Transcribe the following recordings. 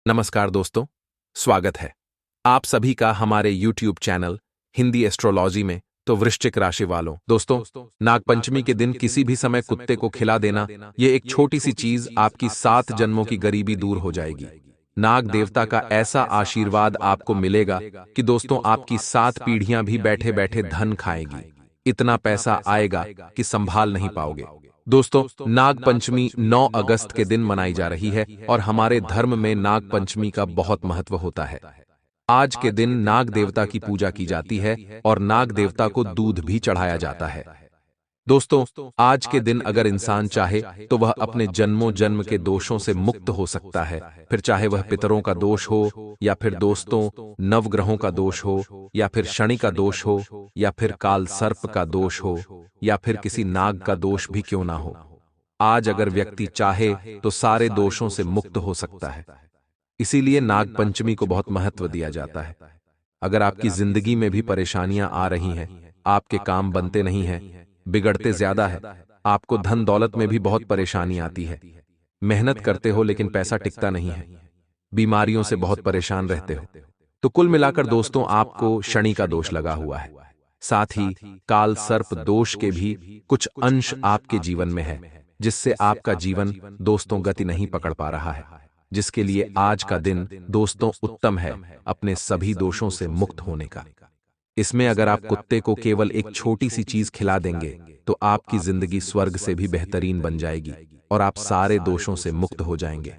नमस्कार दोस्तों, स्वागत है आप सभी का हमारे YouTube चैनल हिंदी एस्ट्रोलॉजी में। तो वृश्चिक राशि वालों, दोस्तों, नागपंचमी के दिन किसी भी समय कुत्ते को खिला देना, ये एक छोटी सी चीज आपकी 7 जन्मों की गरीबी दूर हो जाएगी। नाग देवता का ऐसा आशीर्वाद आपको मिलेगा कि दोस्तों आपकी 7 पीढ़ियां भी बैठे बैठे धन खाएगी। इतना पैसा आएगा कि संभाल नहीं पाओगे। दोस्तों, नाग पंचमी 9 अगस्त के दिन मनाई जा रही है और हमारे धर्म में नाग पंचमी का बहुत महत्व होता है। आज के दिन नाग देवता की पूजा की जाती है और नाग देवता को दूध भी चढ़ाया जाता है। दोस्तों, आज के दिन अगर इंसान चाहे तो वह अपने जन्मों जन्म के दोषों से मुक्त हो सकता है, फिर चाहे वह पितरों का दोष हो या फिर दोस्तों नवग्रहों का दोष हो या फिर शनि का दोष हो या फिर काल सर्प का दोष हो या फिर किसी नाग का दोष भी क्यों ना हो। आज अगर व्यक्ति चाहे तो सारे दोषों से मुक्त हो सकता है। इसीलिए नाग पंचमी को बहुत महत्व दिया जाता है। अगर आपकी जिंदगी में भी परेशानियां आ रही हैं, आपके काम बनते नहीं हैं, बिगड़ते ज्यादा है, आपको धन दौलत में भी बहुत परेशानी आती है, मेहनत करते हो लेकिन पैसा टिकता नहीं है, बीमारियों से बहुत परेशान रहते हो, तो कुल मिलाकर दोस्तों आपको शनि का दोष लगा हुआ है। साथ ही काल सर्प दोष के भी कुछ अंश आपके जीवन में है, जिससे आपका जीवन दोस्तों गति नहीं पकड़ पा रहा है, जिसके लिए आज का दिन दोस्तों उत्तम है अपने सभी दोषों से मुक्त होने का। इसमें अगर आप कुत्ते को केवल एक छोटी सी चीज खिला देंगे तो आपकी जिंदगी स्वर्ग से भी बेहतरीन बन जाएगी और आप सारे दोषों से मुक्त हो जाएंगे।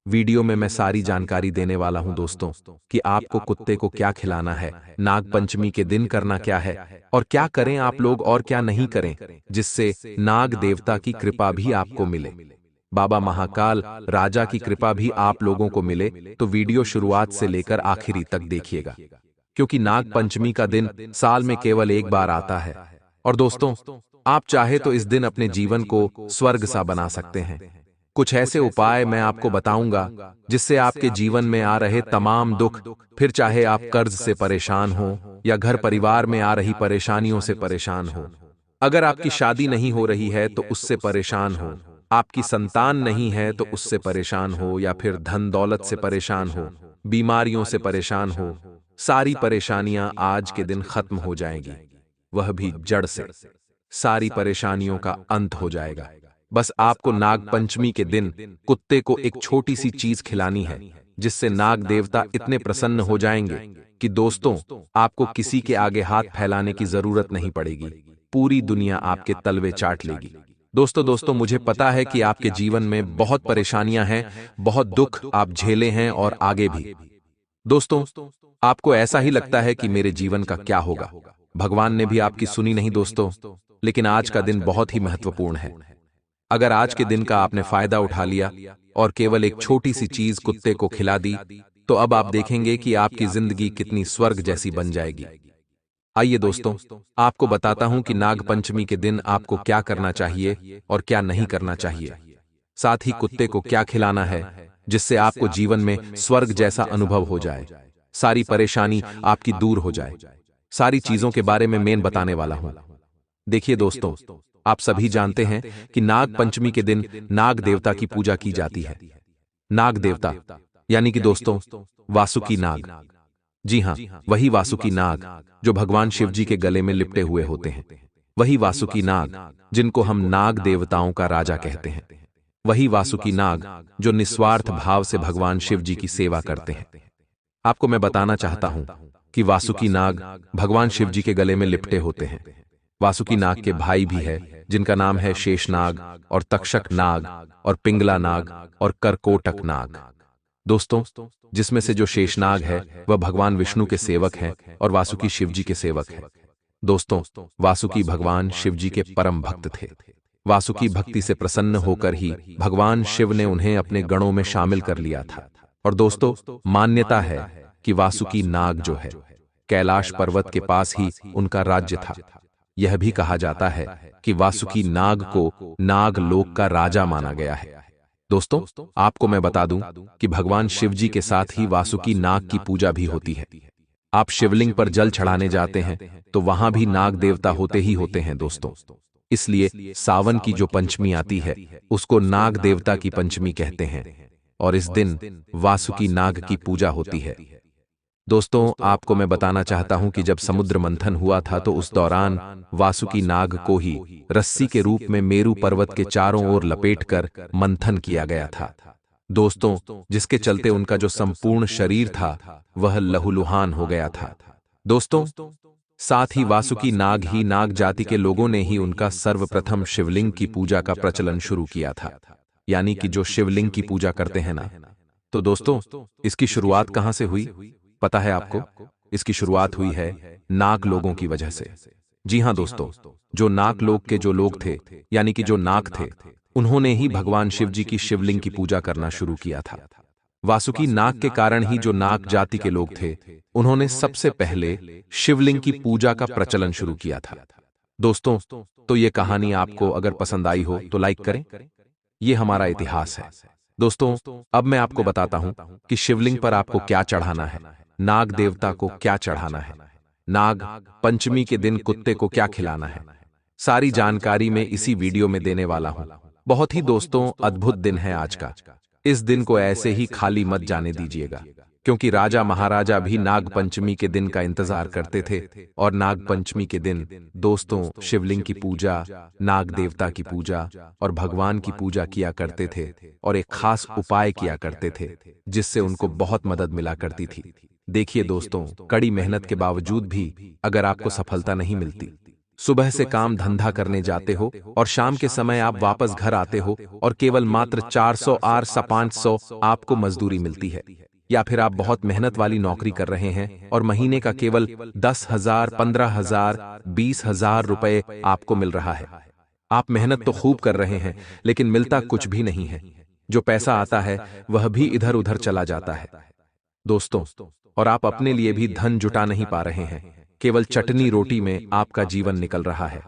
वीडियो में मैं सारी जानकारी देने वाला हूं दोस्तों कि आपको कुत्ते को क्या खिलाना है, नाग पंचमी के दिन करना क्या है और क्या करें आप लोग और क्या नहीं करें, जिससे नाग देवता की कृपा भी आपको मिले, बाबा महाकाल राजा की कृपा भी आप लोगों को मिले। तो वीडियो शुरुआत से लेकर आखिरी तक देखिएगा, क्योंकि नाग पंचमी का दिन साल में केवल एक बार आता है। और दोस्तों, आप चाहे तो इस दिन अपने जीवन को स्वर्ग सा बना सकते हैं। कुछ ऐसे उपाय मैं आपको बताऊंगा जिससे आपके जीवन में आ रहे तमाम दुख, फिर चाहे आप कर्ज से परेशान हो या घर परिवार में आ रही परेशानियों से परेशान हो, अगर आपकी शादी नहीं हो रही है तो उससे परेशान हो, आपकी संतान नहीं है तो उससे परेशान हो, या फिर धन दौलत से परेशान हो, बीमारियों से परेशान हो, सारी परेशानियां आज के दिन खत्म हो जाएंगी, वह भी जड़ से। सारी परेशानियों का अंत हो जाएगा। बस आपको नाग पंचमी के दिन कुत्ते को एक छोटी सी चीज खिलानी है, जिससे नाग देवता इतने प्रसन्न हो जाएंगे कि दोस्तों आपको किसी के आगे हाथ फैलाने की जरूरत नहीं पड़ेगी, पूरी दुनिया आपके तलवे चाट लेगी। दोस्तों मुझे पता है कि आपके जीवन में बहुत परेशानियां हैं, बहुत दुख आप झेले हैं और आगे भी। दोस्तों, आपको ऐसा ही लगता है कि मेरे जीवन का क्या होगा, भगवान ने भी आपकी सुनी नहीं दोस्तों। लेकिन आज का दिन बहुत ही महत्वपूर्ण है। अगर आज के दिन का आपने फायदा उठा लिया और केवल एक छोटी सी चीज कुत्ते को खिला दी, तो अब आप देखेंगे कि आपकी जिंदगी कितनी स्वर्ग जैसी बन जाएगी। आइए दोस्तों, आपको बताता हूं कि नाग पंचमी के दिन आपको क्या करना चाहिए और क्या नहीं करना चाहिए, साथ ही कुत्ते को क्या खिलाना है जिससे आपको जीवन में स्वर्ग जैसा अनुभव हो जाए, सारी परेशानी आपकी दूर हो जाए। सारी चीजों के बारे में मैं बताने वाला हूं। देखिए दोस्तों, आप सभी जानते हैं कि नाग पंचमी के दिन नाग देवता की पूजा की जाती है। नाग देवता यानी कि दोस्तों वासुकी नाग। जी हां, वही वासुकी नाग जो भगवान शिव जी के गले में लिपटे हुए होते हैं, वही वासुकी नाग जिनको हम नाग देवताओं का राजा कहते हैं, वही वासुकी नाग जो निस्वार्थ भाव से भगवान शिव जी की सेवा करते हैं। आपको मैं बताना चाहता हूं कि वासुकी नाग भगवान शिव जी के गले में लिपटे होते हैं। वासुकी नाग के भाई भी है जिनका नाम है शेषनाग और तक्षक नाग और पिंगला नाग और करकोटक नाग। दोस्तों, जिसमें से जो शेषनाग है वह भगवान विष्णु के सेवक हैं और वासुकी शिव जी के सेवक हैं। दोस्तों, वासुकी भगवान शिव जी के परम भक्त थे। वासुकी भक्ति से प्रसन्न होकर ही भगवान शिव ने उन्हें अपने गणों में शामिल कर लिया था। और दोस्तों, मान्यता है कि वासुकी नाग जो है कैलाश पर्वत के पास ही उनका राज्य था। यह भी कहा जाता है कि वासुकी नाग को नाग लोक का राजा माना गया है। दोस्तों, आपको मैं बता दूं कि भगवान शिव जी के साथ ही वासुकी नाग की पूजा भी होती है। आप शिवलिंग पर जल चढ़ाने जाते हैं तो वहां भी नाग देवता होते ही होते हैं दोस्तों। इसलिए सावन की जो पंचमी आती है उसको नाग देवता की पंचमी कहते हैं। और इस दिन वासुकी नाग की पूजा होती है। दोस्तों, आपको मैं बताना चाहता हूं कि जब समुद्र मंथन हुआ था तो उस दौरान वासुकी नाग को ही रस्सी के रूप में मेरु पर्वत के चारों ओर लपेटकर मंथन किया गया था। दोस्तों, जिसके चलते उनका जो संपूर्ण शरीर था वह लहूलुहान हो गया था। दोस्तों, साथ ही वासुकी नाग ही नाग जाति के लोगों ने ही उनका सर्वप्रथम शिवलिंग की पूजा का प्रचलन शुरू किया था, यानी कि जो शिवलिंग की पूजा करते हैं ना। तो दोस्तों, इसकी शुरुआत कहां से हुई पता है आपको? इसकी शुरुआत हुई है नाग लोगों की वजह से। जी हां दोस्तों, जो नाग लोग के जो लोग थे, यानी कि जो नाग थे, उन्होंने ही भगवान शिव जी की शिवलिंग की पूजा करना शुरू किया था। वासुकी नाग के कारण ही जो नाग जाति के लोग थे, उन्होंने सबसे पहले शिवलिंग की पूजा का प्रचलन शुरू किया था। दोस्तों, तो ये कहानी आपको अगर पसंद आई हो तो लाइक करें। ये हमारा इतिहास है। दोस्तों, अब मैं आपको बताता हूं कि शिवलिंग पर आपको क्या चढ़ाना है, नाग देवता को क्या चढ़ाना है, नाग पंचमी के दिन कुत्ते को क्या खिलाना है। सारी जानकारी मैं इसी वीडियो में देने वाला हूं। बहुत ही दोस्तों अद्भुत दिन है आज का। इस दिन को ऐसे ही खाली मत जाने दीजिएगा, क्योंकि राजा महाराजा भी नाग पंचमी के दिन का इंतजार करते थे। और नाग पंचमी के दिन दोस्तों शिवलिंग की पूजा, नाग देवता की पूजा और भगवान की पूजा किया करते थे, और एक खास उपाय किया करते थे जिससे उनको बहुत मदद मिला करती थी। देखिए दोस्तों, कड़ी मेहनत के बावजूद भी अगर आपको सफलता नहीं मिलती, सुबह से काम धंधा करने जाते हो और शाम के समय आप वापस घर आते हो और केवल मात्र 400 आर सा 500 आपको मजदूरी मिलती है, या फिर आप बहुत मेहनत वाली नौकरी कर रहे हैं और महीने का केवल 10,000, 15,000, 20,000 रुपए आपको मिल रहा है। आप मेहनत तो खूब कर रहे हैं, लेकिन मिलता कुछ भी नहीं है। जो पैसा आता है वह भी इधर उधर चला जाता है दोस्तों, और आप अपने लिए भी धन जुटा नहीं पा रहे हैं। केवल चटनी रोटी में आपका जीवन निकल रहा है।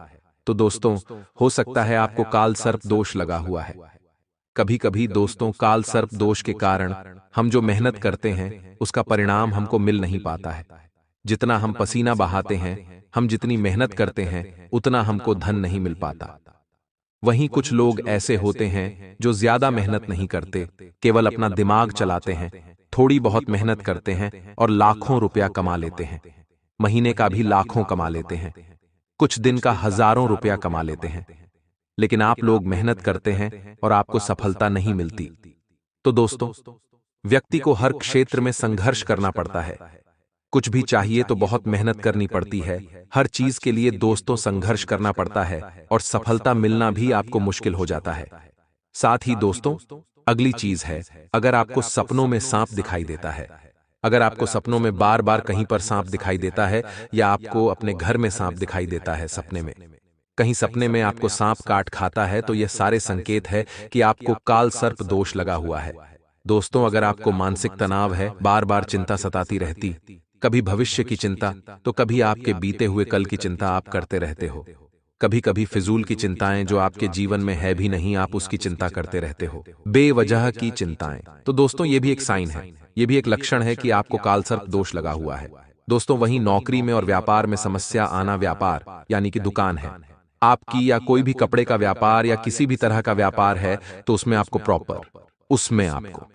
तो दोस्तों, हो सकता है आपको काल सर्प दोष लगा हुआ है। कभी कभी दोस्तों काल सर्प दोष के कारण हम जो मेहनत करते हैं उसका परिणाम हमको मिल नहीं पाता है। जितना हम पसीना बहाते हैं, हम जितनी मेहनत करते हैं, उतना हमको धन नहीं मिल पाता। वहीं कुछ लोग ऐसे होते हैं जो ज्यादा मेहनत नहीं करते, केवल अपना दिमाग चलाते हैं, थोड़ी बहुत मेहनत करते हैं और लाखों रुपया कमा लेते हैं। महीने का भी लाखों कमा लेते हैं, कुछ दिन का हजारों रुपया कमा लेते हैं। लेकिन आप लोग मेहनत करते हैं और आपको सफलता नहीं मिलती। तो दोस्तों, व्यक्ति को हर क्षेत्र में संघर्ष करना पड़ता है। कुछ भी चाहिए तो बहुत मेहनत करनी पड़ती है। हर चीज के लिए दोस्तों संघर्ष करना पड़ता है और सफलता मिलना भी आपको मुश्किल हो जाता है। साथ ही दोस्तों, अगली चीज है, अगर आपको सपनों में सांप दिखाई देता है, अगर आपको सपनों में बार बार कहीं पर सांप दिखाई देता है, या आपको अपने घर में सांप दिखाई देता है सपने में, कहीं सपने में आपको सांप काट खाता है, तो यह सारे संकेत है कि आपको काल सर्प दोष लगा हुआ है। दोस्तों, अगर आपको मानसिक तनाव है, बार बार चिंता सताती रहती, कभी भविष्य की चिंता तो कभी आपके बीते हुए कल की चिंता आप करते रहते हो, कभी कभी फिजूल की चिंताएं जो आपके जीवन में है भी नहीं, आप उसकी चिंता करते रहते हो, बेवजह की चिंताएं। तो दोस्तों, ये भी एक साइन है, ये भी एक लक्षण है कि आपको कालसर्प दोष लगा हुआ है। दोस्तों, वहीं नौकरी में और व्यापार में समस्या आना, व्यापार यानी कि दुकान है आपकी, या कोई भी कपड़े का व्यापार या किसी भी तरह का व्यापार है, तो उसमें आपको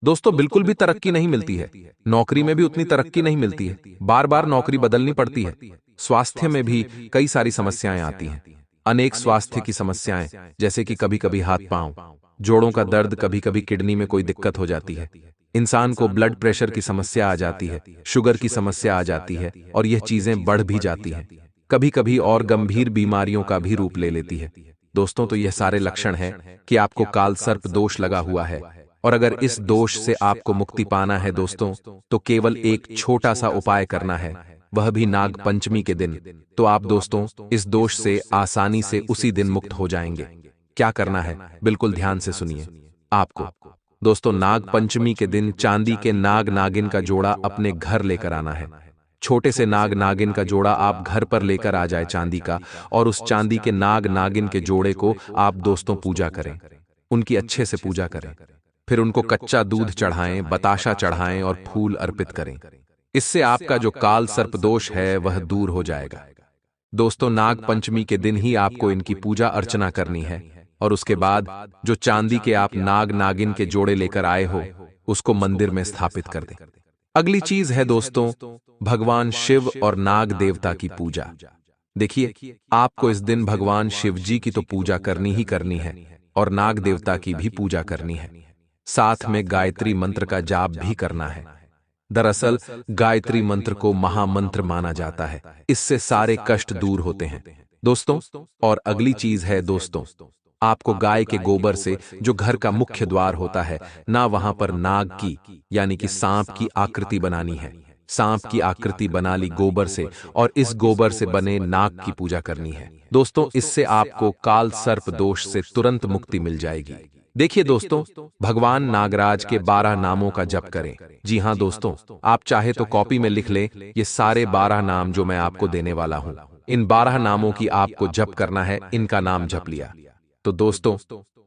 दोस्तों बिल्कुल भी तरक्की नहीं मिलती है। नौकरी में भी उतनी तरक्की नहीं मिलती है, बार बार नौकरी बदलनी पड़ती है। स्वास्थ्य में भी कई सारी समस्याएं आती हैं, अनेक स्वास्थ्य की समस्याएं, जैसे कि कभी कभी हाथ पांव, जोड़ों का दर्द, कभी कभी किडनी में कोई दिक्कत हो जाती है, इंसान को ब्लड प्रेशर की समस्या आ जाती है, शुगर की समस्या आ जाती है, और यह चीजें बढ़ भी जाती हैं, कभी कभी और गंभीर बीमारियों का भी रूप ले लेती है। दोस्तों, तो यह सारे लक्षण हैं कि आपको काल सर्प दोष लगा हुआ है। और अगर इस दोष से आपको मुक्ति पाना है दोस्तों, तो केवल एक छोटा सा उपाय करना है, वह भी नाग पंचमी के दिन। तो आप दोस्तों इस दोष से आसानी से उसी दिन मुक्त हो जाएंगे। क्या करना है, बिल्कुल ध्यान से सुनिए। आपको दोस्तों नाग पंचमी के दिन चांदी के नाग नागिन का जोड़ा अपने घर लेकर आना है। छोटे से नाग नागिन का जोड़ा आप घर पर लेकर आ जाए चांदी का, और उस चांदी के नाग नागिन के जोड़े को आप दोस्तों पूजा करें, उनकी अच्छे से पूजा करें। फिर उनको कच्चा दूध चढ़ाएं, बताशा चढ़ाएं और फूल अर्पित करें। इससे आपका जो काल सर्प दोष है वह दूर हो जाएगा। दोस्तों, नाग पंचमी के दिन ही आपको इनकी पूजा अर्चना करनी है, और उसके बाद जो चांदी के आप नाग नागिन के जोड़े लेकर आए हो उसको मंदिर में स्थापित कर दें। अगली चीज है दोस्तों, भगवान शिव और नाग देवता की पूजा। देखिए, आपको इस दिन भगवान शिव जी की तो पूजा करनी ही करनी है और नाग देवता की भी पूजा करनी है। साथ में गायत्री मंत्र का जाप भी करना है। दरअसल गायत्री मंत्र को महामंत्र माना जाता है, इससे सारे कष्ट दूर होते हैं दोस्तों। और अगली चीज है दोस्तों, आपको गाय के गोबर से जो घर का मुख्य द्वार होता है ना, वहां पर नाग की यानी कि सांप की आकृति बनानी है। सांप की आकृति बना ली गोबर से और इस गोबर से बने नाग की पूजा करनी है दोस्तों। इससे आपको काल सर्प दोष से तुरंत मुक्ति मिल जाएगी। देखिए दोस्तों, भगवान नागराज के 12 नामों का जप करें। जी हां दोस्तों, आप चाहे तो कॉपी में लिख लें ये सारे 12 नाम जो मैं आपको देने वाला हूं। इन 12 नामों की आपको जप करना है, इनका नाम जप लिया तो दोस्तों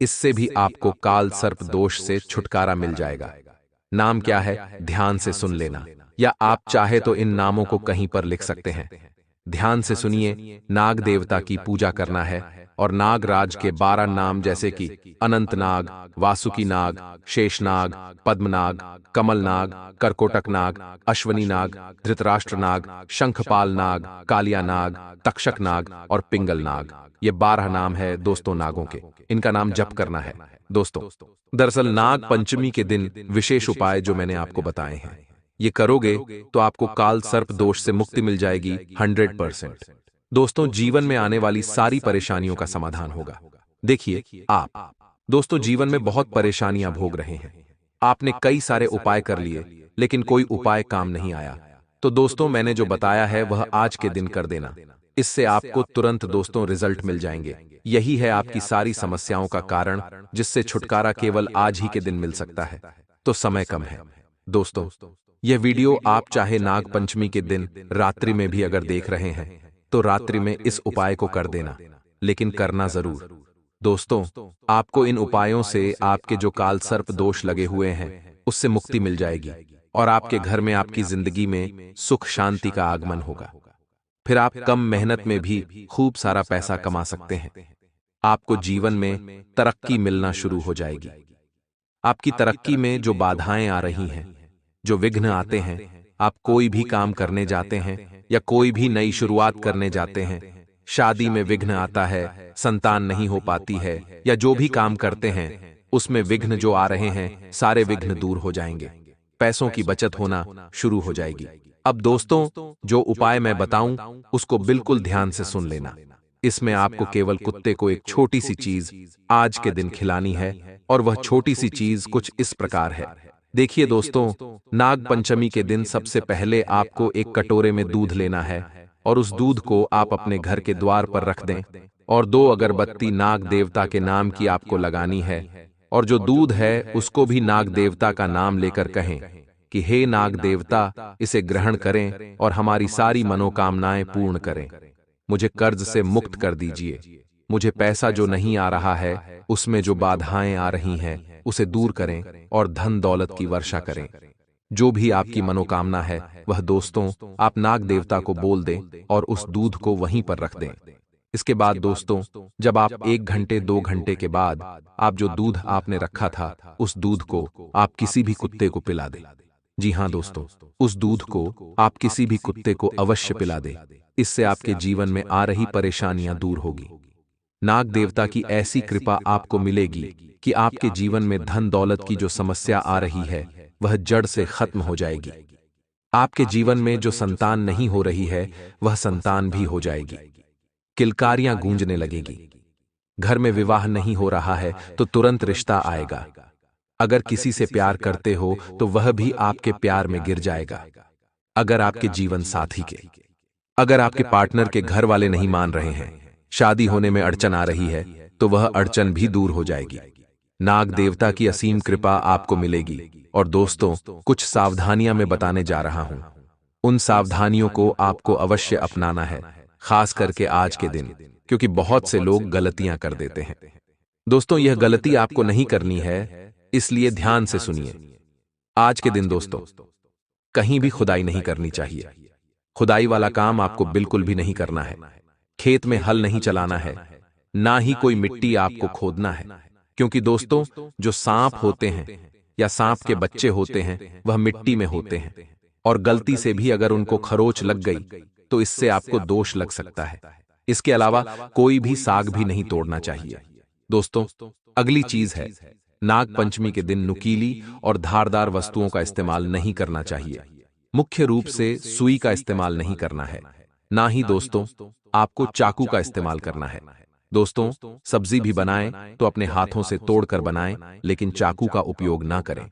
इससे भी आपको काल सर्प दोष से छुटकारा मिल जाएगा। नाम क्या है, ध्यान से सुन लेना, या आप चाहे तो इन नामों को कहीं पर लिख सकते हैं। ध्यान से सुनिए। नाग देवता की पूजा करना है और नागराज के 12 नाम जैसे कि अनंत नाग, वासुकी नाग, शेषनाग, पद्मनाग, कमल नाग, करकोटक नाग, अश्वनी नाग, धृतराष्ट्र नाग, शंखपाल नाग, कालिया नाग, तक्षक नाग और पिंगल नाग। ये 12 नाम है दोस्तों नागों के, इनका नाम जप करना है दोस्तों। दरअसल नाग पंचमी के दिन विशेष उपाय जो मैंने आपको बताए हैं, ये करोगे तो आपको काल सर्प दोष से मुक्ति मिल जाएगी 100%। दोस्तों जीवन में आने वाली सारी परेशानियों का समाधान होगा। देखिए आप दोस्तों जीवन में बहुत परेशानियां भोग रहे हैं, आपने कई सारे उपाय कर लिए लेकिन कोई उपाय काम नहीं आया। तो दोस्तों मैंने जो बताया है वह आज के दिन कर देना, इससे आपको तुरंत दोस्तों रिजल्ट मिल जाएंगे। यही है आपकी सारी समस्याओं का कारण, जिससे छुटकारा केवल आज ही के दिन मिल सकता है। तो समय कम है दोस्तों। यह वीडियो आप चाहे नाग पंचमी के दिन रात्रि में भी अगर देख रहे हैं तो रात्रि में इस उपाय को कर देना, लेकिन करना जरूर दोस्तों। आपको इन उपायों से आपके जो काल सर्प दोष लगे हुए हैं उससे मुक्ति मिल जाएगी और आपके घर में आपकी जिंदगी में सुख शांति का आगमन होगा। फिर आप कम मेहनत में भी खूब सारा पैसा कमा सकते हैं। आपको जीवन में तरक्की मिलना शुरू हो जाएगी। आपकी तरक्की में जो बाधाएं आ रही हैं, जो विघ्न आते हैं, आप कोई भी काम करने जाते हैं या कोई भी नई शुरुआत करने जाते हैं, शादी में विघ्न आता है, संतान नहीं हो पाती है, या जो भी काम करते हैं उसमें विघ्न जो आ रहे हैं सारे विघ्न दूर हो जाएंगे। पैसों की बचत होना शुरू हो जाएगी। अब दोस्तों जो उपाय मैं बताऊं उसको बिल्कुल ध्यान से सुन लेना। इसमें आपको केवल कुत्ते को एक छोटी सी चीज आज के दिन खिलानी है और वह छोटी सी चीज कुछ इस प्रकार है। देखिए दोस्तों, नाग पंचमी के दिन सबसे पहले आपको एक कटोरे में दूध लेना है और उस दूध को आप अपने घर के द्वार पर रख दें और 2 अगरबत्ती नाग देवता के नाम की आपको लगानी है और जो दूध है उसको भी नाग देवता का नाम लेकर कहें कि हे नाग देवता, इसे ग्रहण करें और हमारी सारी मनोकामनाएं पूर्ण करें। मुझे कर्ज से मुक्त कर दीजिए, मुझे पैसा जो नहीं आ रहा है उसमें जो बाधाएं आ रही हैं उसे दूर करें और धन दौलत की वर्षा करें। जो भी आपकी मनोकामना है वह दोस्तों आप नाग देवता को बोल दें और उस दूध को वहीं पर रख दें। इसके बाद दोस्तों जब आप 1 घंटे 2 घंटे के बाद आप जो दूध आपने रखा था उस दूध को आप किसी भी कुत्ते को पिला दें। जी हां दोस्तों, उस दूध को आप किसी भी कुत्ते को अवश्य पिला दें। इससे आपके जीवन में आ रही परेशानियां दूर होगी। नाग देवता की ऐसी कृपा आपको मिलेगी कि आपके जीवन में धन दौलत की जो समस्या आ रही है वह जड़ से खत्म हो जाएगी। आपके जीवन में जो संतान नहीं हो रही है वह संतान भी हो जाएगी। किलकारियां गूंजने लगेगी। घर में विवाह नहीं हो रहा है तो तुरंत रिश्ता आएगा। अगर किसी से प्यार करते हो तो वह भी आपके प्यार में गिर जाएगा। अगर आपके जीवन साथी के, अगर आपके पार्टनर के घर वाले नहीं मान रहे हैं, शादी होने में अड़चन आ रही है तो वह अड़चन भी दूर हो जाएगी। नाग देवता की असीम कृपा आपको मिलेगी। और दोस्तों कुछ सावधानियां मैं बताने जा रहा हूं, उन सावधानियों को आपको अवश्य अपनाना है, खास करके आज के दिन, क्योंकि बहुत से लोग गलतियां कर देते हैं। दोस्तों यह गलती आपको नहीं करनी है, इसलिए ध्यान से सुनिए। आज के दिन दोस्तों कहीं भी खुदाई नहीं करनी चाहिए। खुदाई वाला काम आपको बिल्कुल भी नहीं करना है। खेत में हल नहीं चलाना है, ना ही कोई मिट्टी आपको खोदना है, क्योंकि दोस्तों जो सांप होते हैं या सांप के बच्चे होते हैं वह मिट्टी में होते हैं, और गलती से भी अगर उनको खरोच लग गई तो इससे आपको दोष लग सकता है। इसके अलावा कोई भी साग भी नहीं तोड़ना चाहिए। दोस्तों अगली चीज है, नाग पंचमी के दिन नुकीली और धारदार वस्तुओं का इस्तेमाल नहीं करना चाहिए। मुख्य रूप से सुई का इस्तेमाल नहीं करना है, ना ही दोस्तों आपको चाकू का इस्तेमाल करना है। दोस्तों सब्जी भी बनाएं तो अपने हाथों से तोड़कर बनाएं, लेकिन चाकू का उपयोग ना करें।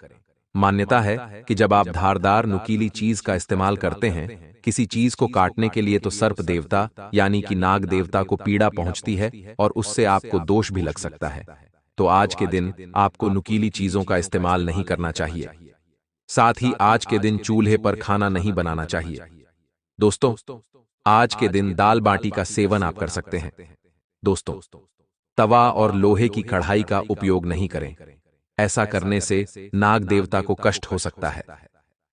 मान्यता है कि जब आप धारदार नुकीली चीज का इस्तेमाल करते हैं किसी चीज को काटने के लिए, तो सर्प देवता यानी कि नाग देवता को पीड़ा पहुंचती है और उससे आपको दोष भी लग सकता है। तो आज के दिन आपको नुकीली चीजों का इस्तेमाल नहीं करना चाहिए। साथ ही आज के दिन चूल्हे पर खाना नहीं बनाना चाहिए। दोस्तों आज के दिन दाल बाटी का सेवन आप कर सकते हैं। दोस्तों तवा और लोहे की कढ़ाई का उपयोग नहीं करें, ऐसा करने से नाग देवता को कष्ट हो सकता है।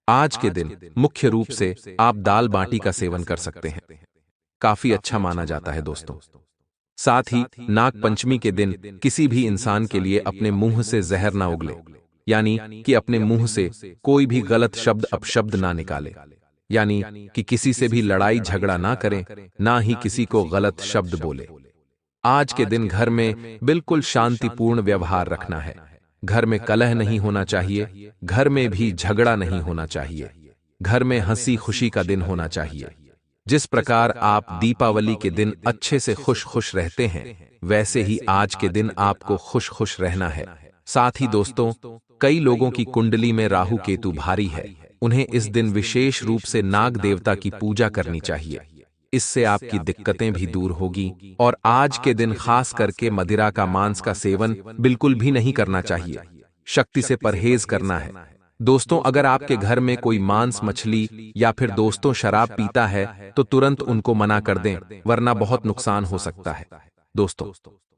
आज के दिन मुख्य रूप से आप दाल बाटी का सेवन कर सकते हैं, काफी अच्छा माना जाता है। दोस्तों साथ ही नाग पंचमी के दिन किसी भी इंसान के लिए अपने मुंह से जहर ना उगले, यानी कि अपने मुंह से कोई भी गलत शब्द अपशब्द ना निकाले, यानी कि किसी से भी लड़ाई झगड़ा ना करें, ना ही किसी को गलत शब्द बोले। आज के दिन घर में बिल्कुल शांतिपूर्ण व्यवहार रखना है। घर में कलह नहीं होना चाहिए, घर में भी झगड़ा नहीं होना चाहिए, घर में हंसी खुशी का दिन होना चाहिए। जिस प्रकार आप दीपावली के दिन अच्छे से खुश खुश रहते हैं, वैसे ही आज के दिन आपको खुश खुश रहना है। साथ ही दोस्तों कई लोगों की कुंडली में राहु केतु भारी है, उन्हें इस दिन विशेष रूप से नाग देवता की पूजा करनी चाहिए। इससे आपकी दिक्कतें भी दूर होगी। और आज के दिन खास करके मदिरा का मांस का सेवन बिल्कुल भी नहीं करना चाहिए, शक्ति से परहेज करना है। दोस्तों अगर आपके घर में कोई मांस मछली या फिर दोस्तों शराब पीता है तो तुरंत उनको मना कर दें, वरना बहुत नुकसान हो सकता है। दोस्तों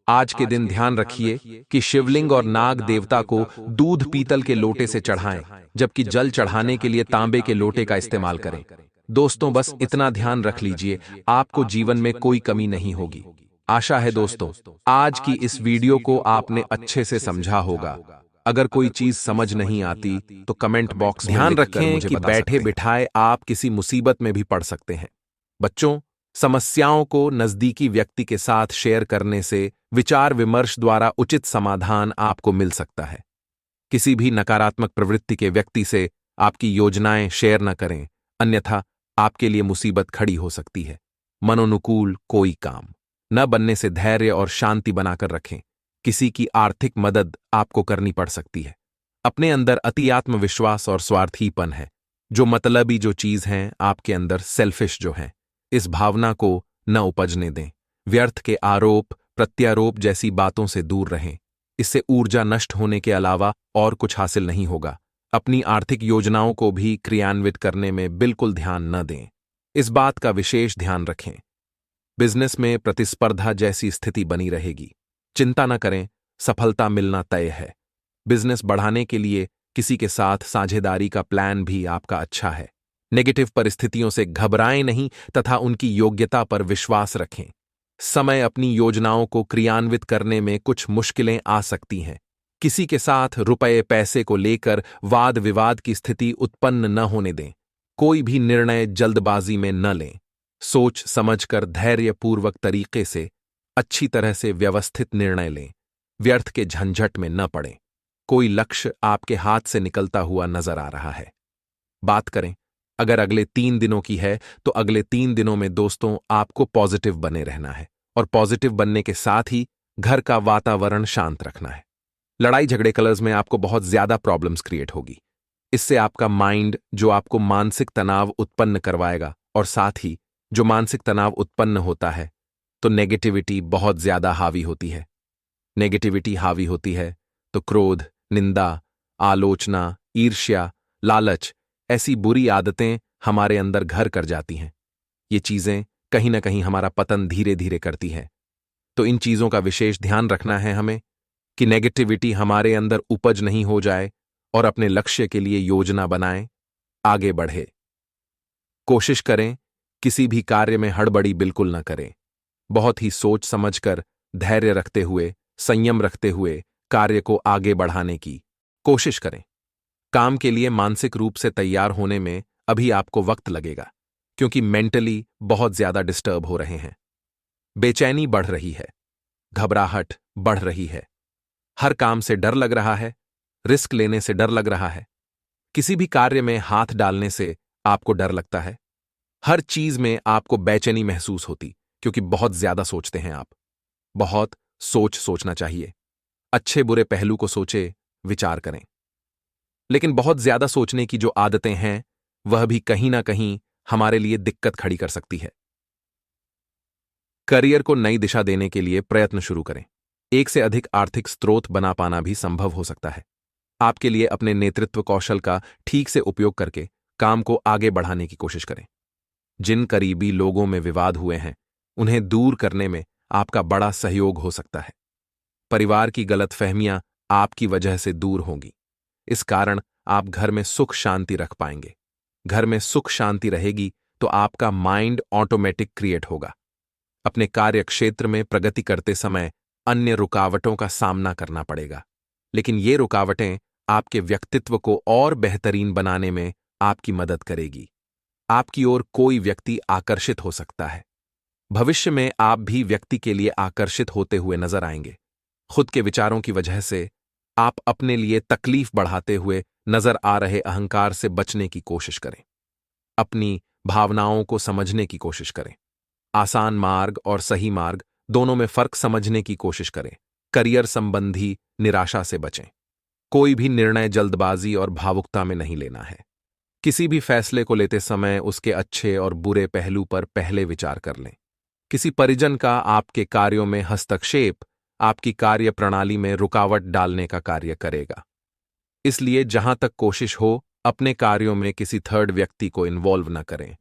आज के दिन ध्यान रखिए कि शिवलिंग और नाग देवता को दूध पीतल के लोटे से चढ़ाएं, जबकि जल चढ़ाने के लिए तांबे के लोटे का इस्तेमाल करें। दोस्तों बस इतना ध्यान रख लीजिए, आपको जीवन में कोई कमी नहीं होगी। आशा है दोस्तों आज की इस वीडियो को आपने अच्छे से समझा होगा। अगर कोई चीज समझ नहीं आती तो कमेंट बॉक्स में ध्यान लिखकर रखें मुझे कि बता बैठे सकते हैं। बिठाए आप किसी मुसीबत में भी पड़ सकते हैं। बच्चों समस्याओं को नजदीकी व्यक्ति के साथ शेयर करने से विचार विमर्श द्वारा उचित समाधान आपको मिल सकता है। किसी भी नकारात्मक प्रवृत्ति के व्यक्ति से आपकी योजनाएं शेयर न करें, अन्यथा आपके लिए मुसीबत खड़ी हो सकती है। मनोनुकूल कोई काम न बनने से धैर्य और शांति बनाकर रखें। किसी की आर्थिक मदद आपको करनी पड़ सकती है। अपने अंदर अति आत्मविश्वास और स्वार्थीपन है, जो मतलबी जो चीज हैं आपके अंदर सेल्फिश जो है, इस भावना को न उपजने दें। व्यर्थ के आरोप प्रत्यारोप जैसी बातों से दूर रहें, इससे ऊर्जा नष्ट होने के अलावा और कुछ हासिल नहीं होगा। अपनी आर्थिक योजनाओं को भी क्रियान्वित करने में बिल्कुल ध्यान न दें, इस बात का विशेष ध्यान रखें। बिजनेस में प्रतिस्पर्धा जैसी स्थिति बनी रहेगी, चिंता न करें, सफलता मिलना तय है। बिजनेस बढ़ाने के लिए किसी के साथ साझेदारी का प्लान भी आपका अच्छा है। नेगेटिव परिस्थितियों से घबराएं नहीं तथा उनकी योग्यता पर विश्वास रखें। समय अपनी योजनाओं को क्रियान्वित करने में कुछ मुश्किलें आ सकती हैं। किसी के साथ रुपए पैसे को लेकर वाद विवाद की स्थिति उत्पन्न न होने दें। कोई भी निर्णय जल्दबाजी में न लें। सोच समझकर धैर्यपूर्वक तरीके से अच्छी तरह से व्यवस्थित निर्णय लें। व्यर्थ के झंझट में न पड़ें। कोई लक्ष्य आपके हाथ से निकलता हुआ नजर आ रहा है। बात करें अगर अगले 3 दिनों की है तो अगले 3 दिनों में दोस्तों आपको पॉजिटिव बने रहना है, और पॉजिटिव बनने के साथ ही घर का वातावरण शांत रखना है। लड़ाई झगड़े कलर्स में आपको बहुत ज्यादा प्रॉब्लम्स क्रिएट होगी। इससे आपका माइंड जो आपको मानसिक तनाव उत्पन्न करवाएगा, और साथ ही जो मानसिक तनाव उत्पन्न होता है तो नेगेटिविटी बहुत ज्यादा हावी होती है। नेगेटिविटी हावी होती है तो क्रोध, निंदा, आलोचना, ईर्ष्या, लालच ऐसी बुरी आदतें हमारे अंदर घर कर जाती हैं। ये चीजें कहीं ना कहीं हमारा पतन धीरे धीरे करती है। तो इन चीजों का विशेष ध्यान रखना है हमें कि नेगेटिविटी हमारे अंदर उपज नहीं हो जाए, और अपने लक्ष्य के लिए योजना बनाएं, आगे बढ़े। कोशिश करें किसी भी कार्य में हड़बड़ी बिल्कुल न करें। बहुत ही सोच समझकर धैर्य रखते हुए, संयम रखते हुए कार्य को आगे बढ़ाने की कोशिश करें। काम के लिए मानसिक रूप से तैयार होने में अभी आपको वक्त लगेगा, क्योंकि मेंटली बहुत ज्यादा डिस्टर्ब हो रहे हैं। बेचैनी बढ़ रही है, घबराहट बढ़ रही है, हर काम से डर लग रहा है, रिस्क लेने से डर लग रहा है, किसी भी कार्य में हाथ डालने से आपको डर लगता है। हर चीज में आपको बेचैनी महसूस होती, क्योंकि बहुत ज्यादा सोचते हैं आप। बहुत सोचना चाहिए। अच्छे बुरे पहलू को सोचे, विचार करें। लेकिन बहुत ज्यादा सोचने की जो आदतें हैं, वह भी कहीं ना कहीं हमारे लिए दिक्कत खड़ी कर सकती है। करियर को नई दिशा देने के लिए प्रयत्न शुरू करें। एक से अधिक आर्थिक स्रोत बना पाना भी संभव हो सकता है। आपके लिए अपने नेतृत्व कौशल का ठीक से उपयोग करके काम को आगे बढ़ाने की कोशिश करें। जिन करीबी लोगों में विवाद हुए हैं, उन्हें दूर करने में आपका बड़ा सहयोग हो सकता है। परिवार की गलतफहमियां आपकी वजह से दूर होंगी। इस कारण आप घर में सुख शांति रख पाएंगे। घर में सुख शांति रहेगी तो आपका माइंड ऑटोमेटिक क्रिएट होगा। अपने कार्य क्षेत्र में प्रगति करते समय अन्य रुकावटों का सामना करना पड़ेगा, लेकिन ये रुकावटें आपके व्यक्तित्व को और बेहतरीन बनाने में आपकी मदद करेगी। आपकी ओर कोई व्यक्ति आकर्षित हो सकता है। भविष्य में आप भी व्यक्ति के लिए आकर्षित होते हुए नजर आएंगे। खुद के विचारों की वजह से आप अपने लिए तकलीफ बढ़ाते हुए नजर आ रहे अहंकार से बचने की कोशिश करें। अपनी भावनाओं को समझने की कोशिश करें। आसान मार्ग और सही मार्ग दोनों में फर्क समझने की कोशिश करें। करियर संबंधी निराशा से बचें। कोई भी निर्णय जल्दबाजी और भावुकता में नहीं लेना है। किसी भी फैसले को लेते समय उसके अच्छे और बुरे पहलू पर पहले विचार कर लें। किसी परिजन का आपके कार्यों में हस्तक्षेप आपकी कार्य प्रणाली में रुकावट डालने का कार्य करेगा। इसलिए जहां तक कोशिश हो, अपने कार्यों में किसी थर्ड व्यक्ति को इन्वॉल्व न करें।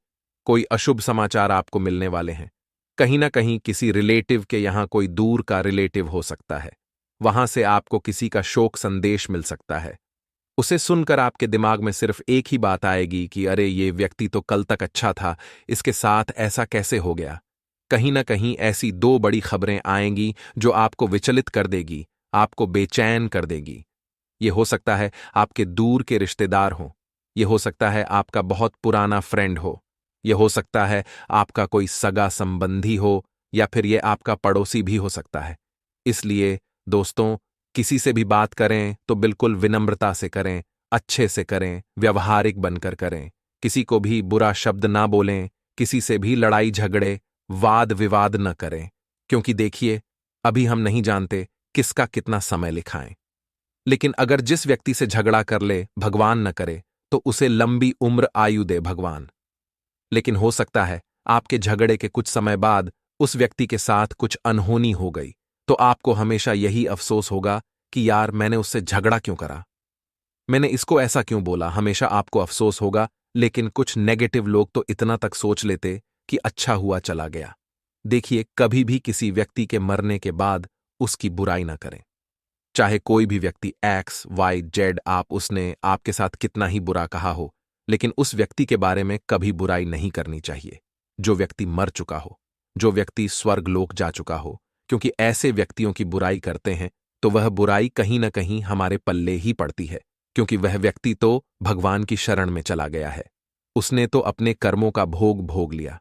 कोई अशुभ समाचार आपको मिलने वाले हैं। कहीं ना कहीं किसी रिलेटिव के यहां कोई दूर का रिलेटिव हो सकता है। वहां से आपको किसी का शोक संदेश मिल सकता है। उसे सुनकर आपके दिमाग में सिर्फ एक ही बात आएगी कि अरे ये व्यक्ति तो कल तक अच्छा था, इसके साथ ऐसा कैसे हो गया। कहीं ना कहीं ऐसी दो बड़ी खबरें आएंगी जो आपको विचलित कर देगी, आपको बेचैन कर देगी। ये हो सकता है आपके दूर के रिश्तेदार हों, ये हो सकता है आपका बहुत पुराना फ्रेंड हो, ये हो सकता है आपका कोई सगा संबंधी हो, या फिर ये आपका पड़ोसी भी हो सकता है। इसलिए दोस्तों, किसी से भी बात करें तो बिल्कुल विनम्रता से करें, अच्छे से करें, व्यवहारिक बनकर करें। किसी को भी बुरा शब्द ना बोलें, किसी से भी लड़ाई झगड़े वाद विवाद न करें, क्योंकि देखिए, अभी हम नहीं जानते किसका कितना समय लिखाएं। लेकिन अगर जिस व्यक्ति से झगड़ा कर ले भगवान न करे, तो उसे लंबी उम्र आयु दे भगवान। लेकिन हो सकता है आपके झगड़े के कुछ समय बाद उस व्यक्ति के साथ कुछ अनहोनी हो गई, तो आपको हमेशा यही अफसोस होगा कि यार मैंने उससे झगड़ा क्यों करा, मैंने इसको ऐसा क्यों बोला। हमेशा आपको अफसोस होगा। लेकिन कुछ नेगेटिव लोग तो इतना तक सोच लेते कि अच्छा हुआ चला गया। देखिए, कभी भी किसी व्यक्ति के मरने के बाद उसकी बुराई ना करें। चाहे कोई भी व्यक्ति एक्स वाई जेड उसने आपके साथ कितना ही बुरा कहा हो, लेकिन उस व्यक्ति के बारे में कभी बुराई नहीं करनी चाहिए जो व्यक्ति मर चुका हो, जो व्यक्ति स्वर्ग लोक जा चुका हो। क्योंकि ऐसे व्यक्तियों की बुराई करते हैं तो वह बुराई कहीं ना कहीं हमारे पल्ले ही पड़ती है, क्योंकि वह व्यक्ति तो भगवान की शरण में चला गया है। उसने तो अपने कर्मों का भोग लिया।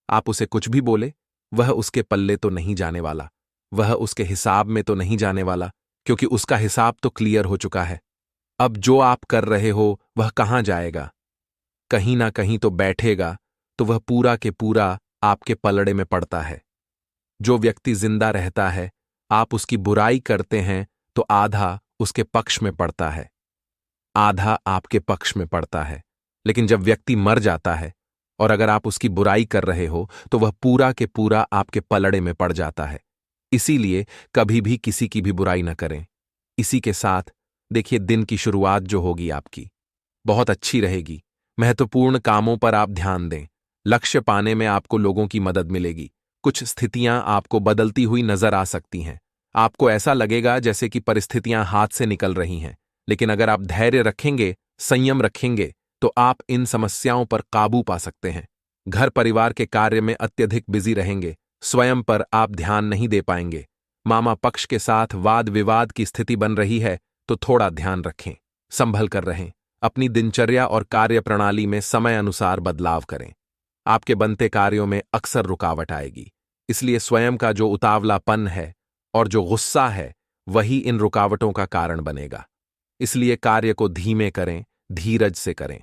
आप उसे कुछ भी बोले, वह उसके पल्ले तो नहीं जाने वाला, वह उसके हिसाब में तो नहीं जाने वाला, क्योंकि उसका हिसाब तो क्लियर हो चुका है। अब जो आप कर रहे हो वह कहां जाएगा, कहीं ना कहीं तो बैठेगा, तो वह पूरा के पूरा आपके पलड़े में पड़ता है। जो व्यक्ति जिंदा रहता है, आप उसकी बुराई करते हैं तो आधा उसके पक्ष में पड़ता है, आधा आपके पक्ष में पड़ता है। लेकिन जब व्यक्ति मर जाता है और अगर आप उसकी बुराई कर रहे हो तो वह पूरा के पूरा आपके पलड़े में पड़ जाता है। इसीलिए कभी भी किसी की भी बुराई न करें। इसी के साथ देखिए, दिन की शुरुआत जो होगी आपकी बहुत अच्छी रहेगी। महत्वपूर्ण कामों पर आप ध्यान दें। लक्ष्य पाने में आपको लोगों की मदद मिलेगी। कुछ स्थितियां आपको बदलती हुई नजर आ सकती हैं। आपको ऐसा लगेगा जैसे कि परिस्थितियां हाथ से निकल रही हैं, लेकिन अगर आप धैर्य रखेंगे, संयम रखेंगे, तो आप इन समस्याओं पर काबू पा सकते हैं। घर परिवार के कार्य में अत्यधिक बिजी रहेंगे, स्वयं पर आप ध्यान नहीं दे पाएंगे। मामा पक्ष के साथ वाद विवाद की स्थिति बन रही है तो थोड़ा ध्यान रखें, संभल कर रहें, अपनी दिनचर्या और कार्य प्रणाली में समय अनुसार बदलाव करें। आपके बनते कार्यों में अक्सर रुकावट आएगी, इसलिए स्वयं का जो उतावलापन है और जो गुस्सा है वही इन रुकावटों का कारण बनेगा। इसलिए कार्य को धीमे करें, धीरज से करें,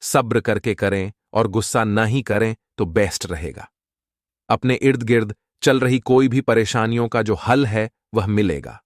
सब्र करके करें और गुस्सा न ही करें तो बेस्ट रहेगा। अपने इर्द गिर्द चल रही कोई भी परेशानियों का जो हल है वह मिलेगा।